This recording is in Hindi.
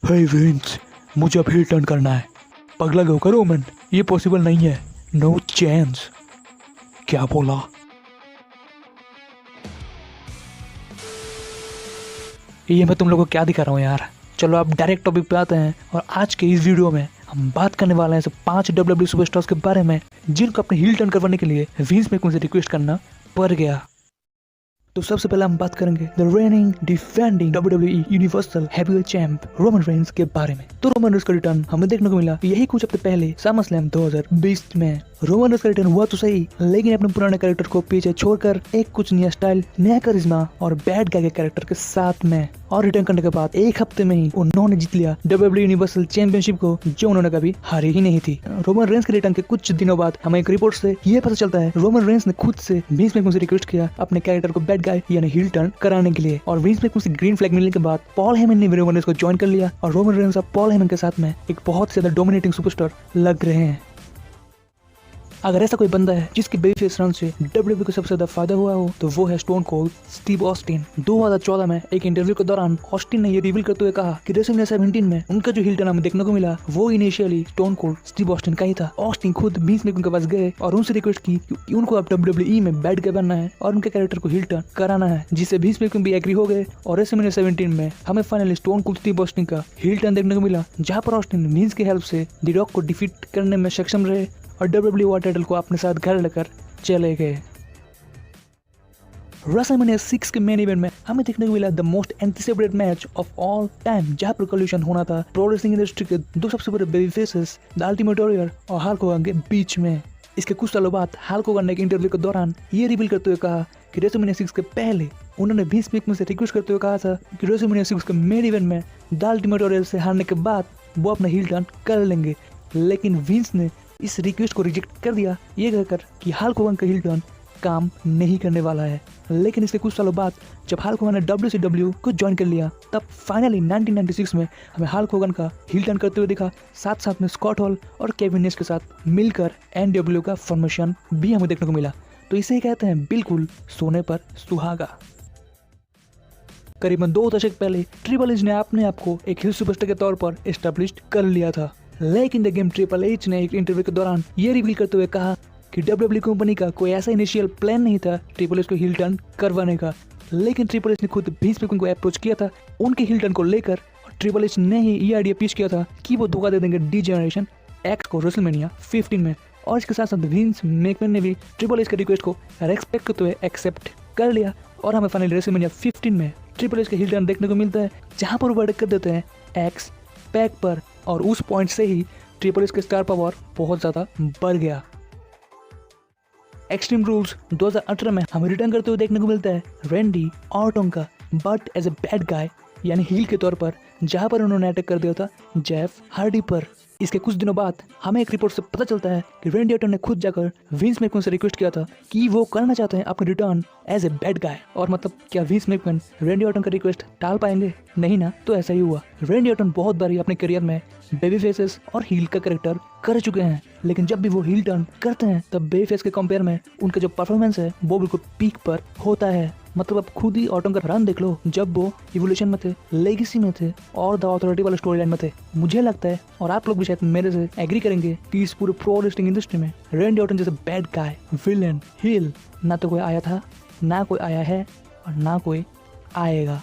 हे विंस, मुझे अब हिल टर्न करना है। पगला गो करो रोमन, ये पॉसिबल नहीं है। No chance. क्या बोला? ये मैं तुम लोगों को क्या दिखा रहा हूँ यार। चलो अब डायरेक्ट टॉपिक पे आते हैं और आज के इस वीडियो में हम बात करने वाले हैं सब 5 WWE सुपरस्टार्स के बारे में जिनको अपने हील टर्न करवाने के लिए विंस मैकमैन से रिक्वेस्ट करना पड़ गया। तो सबसे पहले हम बात करेंगे the raining defending WWE universal heavyweight champ Roman Reigns के बारे में। तो रोमन रेंस का रिटर्न हमें देखने को मिला यही कुछ हफ्ते पहले SummerSlam 2020 में। रोमन रेंस का रिटर्न हुआ तो सही, लेकिन अपने पुराने कैरेक्टर को पीछे छोड़कर एक कुछ नया स्टाइल, नया करिश्मा और बैड गाय के कैरेक्टर के साथ में। और रिटर्न करने के बाद एक हफ्ते में ही उन्होंने जीत लिया WWE यूनिवर्सल चैंपियनशिप को, जो उन्होंने कभी हारी ही नहीं थी। रोमन रेंस के रिटर्न के कुछ दिनों बाद हमें एक रिपोर्ट से ये पता चलता है रोमन रेंस ने खुद से विंस मैकमैन से रिक्वेस्ट किया अपने कैरेक्टर को बैड गाय यानी हील टर्न कराने के लिए। और विंस मैकमैन से ग्रीन फ्लैग मिलने के बाद पॉल हेमन ने रोमन रेंस को ज्वाइन कर लिया और रोमन रेंस अब पॉल हेमन के साथ में एक बहुत ज्यादा डोमिनेटिंग सुपरस्टार लग रहे हैं। अगर ऐसा कोई बंदा है जिसकी बेबी फेस रन से WWE को सबसे ज्यादा फायदा हुआ हो तो वो है स्टोन कोल्ड स्टीव ऑस्टिन। 2014 में एक इंटरव्यू के दौरान ऑस्टिन ने ये रिवील करते हुए कहा कि रेसलमेनिया 17 में उनका जो हील टर्न हमें देखने को मिला वो initially stone cold Steve Austin का ही था। ऑस्टिन खुद विंस मैकमैन के पास गए और उनसे रिक्वेस्ट की कि उनको अब WWE में बैड गाय बनना है और उनके कैरेक्टर को हील टर्न कराना है, जिससे विंस मैकमैन भी एग्री हो गए। और रेसलमेनिया 17 में हमें finally stone cold Steve Austin का हील टर्न देखने को मिला, जहाँ पर ऑस्टिन विंस की हेल्प से द रॉक को डिफीट करने में सक्षम रहे और WWE वर्ल्ड टाइटल को अपने साथ घर लेकर चले गए। रेसलमेनिया 6 के मेन इवेंट में हमें देखने को मिला the most anticipated match of all time, जहां पर कोलिशन होना था प्रो रेसलिंग इंडस्ट्री के दो सबसे बड़े baby faces the ultimate warrior और हल्क होगन के बीच में। इसके कुछ सालों बाद हल्क होगन ने एक इंटरव्यू के दौरान ये रिवील करते हुए कहा कि रेसलमेनिया 6 के पहले उन्होंने विंस मैकमैन से रिक्वेस्ट करते हुए कहा था कि रेसलमेनिया 6 के मेन इवेंट में द अल्टीमेट वॉरियर से हारने के बाद वो अपना हील टर्न कर लेंगे, लेकिन विंस ने इस रिक्वेस्ट को रिजेक्ट कर दिया, ये कहकर कि हल्क होगन का हील टर्न काम नहीं करने वाला है। लेकिन इसके कुछ सालों बाद जब हल्क होगन ने WCW को ज्वाइन कर लिया, तब फाइनली 1996 में हमें हल्क होगन का हील टर्न करते हुए दिखा, साथ साथ में स्कॉट हॉल और केविन नेश के साथ मिलकर NWO का फॉर्मेशन भी हमें देखने को मिला। तो इसे कहते हैं बिल्कुल सोने पर सुहागा। करीबन 2 दशक पहले ट्रिपल एच ने अपने आप को एक हिल सुपरस्टार के तौर पर एस्टेब्लिश कर लिया था, लेकिन द गेम ट्रिपल एच ने एक इंटरव्यू के दौरान ये रिवील करते हुए कहा कि WWE कंपनी का कोई ऐसा इनिशियल प्लान नहीं था ट्रिपल एच को हील टर्न करवाने का, लेकिन ट्रिपल एच ने खुद विंस मैकमैन को अप्रोच किया था उनके हील टर्न को लेकर। और ट्रिपल एच ने ही ये आइडिया पेश किया था कि वो धोखा दे देंगे डी जनरेशन एक्स को रेसलमेनिया 15 में। और इसके साथ साथ विंस मैकमैन ने भी ट्रिपल एच के रिक्वेस्ट को रेस्पेक्ट करते हुए एक्सेप्ट कर लिया और हमें फाइनली रेसलमेनिया 15 में ट्रिपल एच का हील टर्न देखने को मिलता है, जहाँ पर वो वर्ड कर देते हैं एक्स पैक पर। और उस पॉइंट से ही ट्रिपल एच के स्टार पावर बहुत ज़्यादा बढ़ गया। एक्सट्रीम रूल्स 2018 में हमें रिटर्न करते हुए देखने को मिलता है रैंडी ऑर्टन का, but as a bad guy यानी हील के तौर पर, जहां पर उन्होंने अटैक कर दिया था जेफ हार्डी पर। इसके कुछ दिनों बाद हमें एक रिपोर्ट से पता चलता है कि रैंडी ऑर्टन ने खुद जाकर विंस मैकमैन से रिक्वेस्ट किया था कि वो करना चाहते हैं अपने return as a bad guy. और मतलब क्या विंस मैकमैन रैंडी ऑर्टन का रिक्वेस्ट टाल पाएंगे? नहीं ना। तो ऐसा ही हुआ। रैंडी ऑर्टन बहुत बार अपने करियर में बेबी फेसेस और हील का कैरेक्टर कर चुके हैं, लेकिन जब भी वो हील टर्न करते हैं तब बेबी फेस के कंपेयर में उनका जो परफॉर्मेंस है वो बिल्कुल पीक पर होता है। मतलब आप खुद ही ऑर्टन का रन देख लो, जब वो इवोल्यूशन में थे, लेगेसी में थे और द अथॉरिटी वाले स्टोरी लाइन में थे। मुझे लगता है और आप लोग भी शायद मेरे से एग्री करेंगे कि इस पूरे प्रो रेसलिंग इंडस्ट्री में रैंडी ऑर्टन जैसे बैड गाय, विलेन, हील ना तो कोई आया था, ना कोई आया है और ना कोई आएगा।